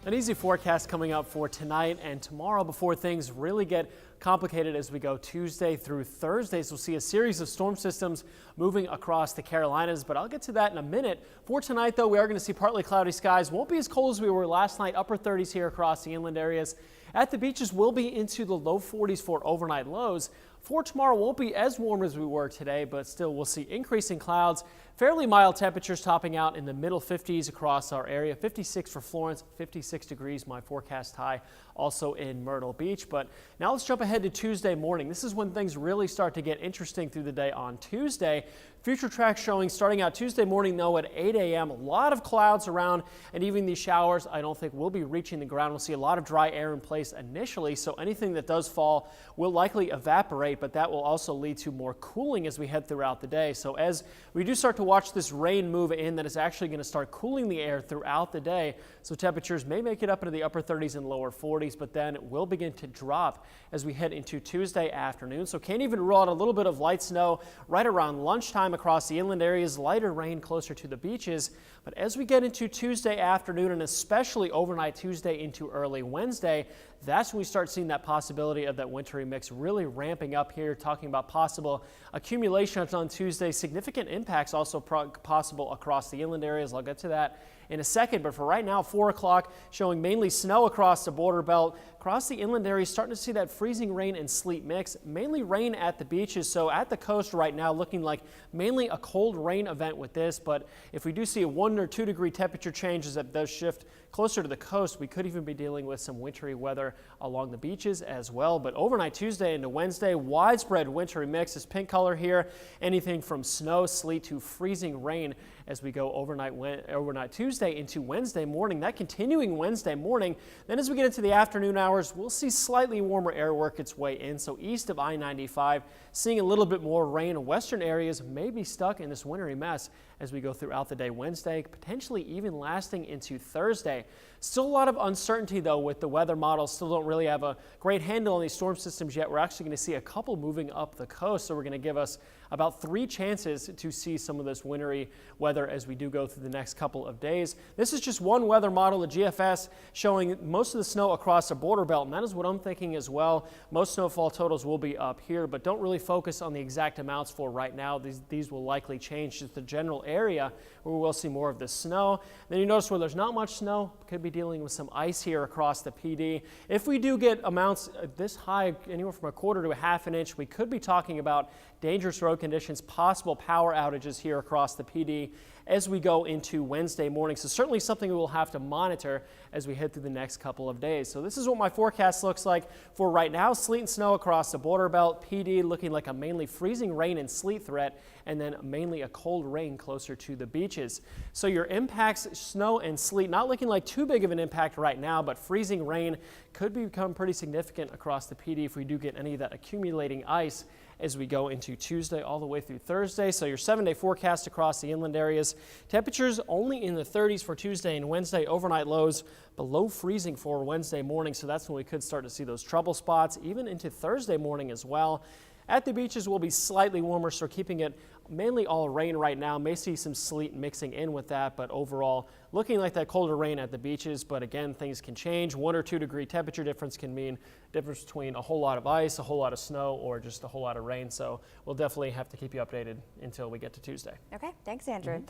An easy forecast coming up for tonight and tomorrow before things really get complicated as we go Tuesday through Thursday. So we'll see a series of storm systems moving across the Carolinas, but I'll get to that in a minute. For tonight, though, we are going to see partly cloudy skies. Won't be as cold as we were last night, upper 30s here across the inland areas. At the beaches, we'll be into the low 40s for overnight lows. For tomorrow, won't be as warm as we were today, but still we'll see increasing clouds. Fairly mild temperatures topping out in the middle 50s across our area. 56 for Florence, 56 degrees, my forecast high also in Myrtle Beach. But now let's jump ahead to Tuesday morning. This is when things really start to get interesting through the day on Tuesday. Future track showing starting out Tuesday morning, though, at 8 a.m. A lot of clouds around, and even these showers I don't think will be reaching the ground. We'll see a lot of dry air in place initially, so anything that does fall will likely evaporate, but that will also lead to more cooling as we head throughout the day. So as we do start to watch this rain move in, that is actually going to start cooling the air throughout the day. So temperatures may make it up into the upper 30s and lower 40s, but then it will begin to drop as we head into Tuesday afternoon. So can't even rule out a little bit of light snow right around lunchtime across the inland areas, lighter rain closer to the beaches. But as we get into Tuesday afternoon and especially overnight Tuesday into early Wednesday, that's when we start seeing that possibility of that wintry mix really ramping up here, talking about possible accumulations on Tuesday. Significant impacts also possible across the inland areas. I'll get to that in a second, but for right now, 4 o'clock showing mainly snow across the border belt. Across the inland areas, starting to see that freezing rain and sleet mix, mainly rain at the beaches. So at the coast right now, looking like mainly a cold rain event with this, but if we do see a 1 or 2 degree temperature change as that does shift closer to the coast, we could even be dealing with some wintry weather along the beaches as well. But overnight Tuesday into Wednesday, widespread wintry mix. This pink color here, anything from snow, sleet to freezing rain as we go overnight Tuesday into Wednesday morning. That continuing Wednesday morning. Then as we get into the afternoon hours, we'll see slightly warmer air work its way in. So east of I-95, seeing a little bit more rain. Western areas may be stuck in this wintry mess as we go throughout the day Wednesday, potentially even lasting into Thursday. Still a lot of uncertainty, though, with the weather models. Still don't really have a great handle on these storm systems yet. We're actually going to see a couple moving up the coast, so we're going to give us about 3 chances to see some of this wintry weather as we do go through the next couple of days. This is just one weather model, the GFS, showing most of the snow across the border belt, and that is what I'm thinking as well. Most snowfall totals will be up here, but don't really focus on the exact amounts for right now. These will likely change just the general area where we'll see more of the snow. Then you notice where there's not much snow, could be dealing with some ice here across the PD. If we do get amounts this high, anywhere from a quarter to a half an inch, we could be talking about dangerous road conditions, possible power outages here across the PD as we go into Wednesday morning. So certainly something we will have to monitor as we head through the next couple of days. So this is what my forecast looks like for right now. Sleet and snow across the border belt. PD looking like a mainly freezing rain and sleet threat, and then mainly a cold rain closer to the beaches. So your impacts, snow and sleet, not looking like too big of an impact right now, but freezing rain could become pretty significant across the PD if we do get any of that accumulating ice as we go into Tuesday all the way through Thursday. So your 7-day forecast across the inland areas. Temperatures only in the 30s for Tuesday and Wednesday. Overnight lows below freezing for Wednesday morning. So that's when we could start to see those trouble spots, even into Thursday morning as well. At the beaches, we'll be slightly warmer, so keeping it mainly all rain right now. May see some sleet mixing in with that, but overall looking like that colder rain at the beaches. But again, things can change. 1 or 2 degree temperature difference can mean difference between a whole lot of ice, a whole lot of snow, or just a whole lot of rain. So we'll definitely have to keep you updated until we get to Tuesday. Okay, thanks, Andrew.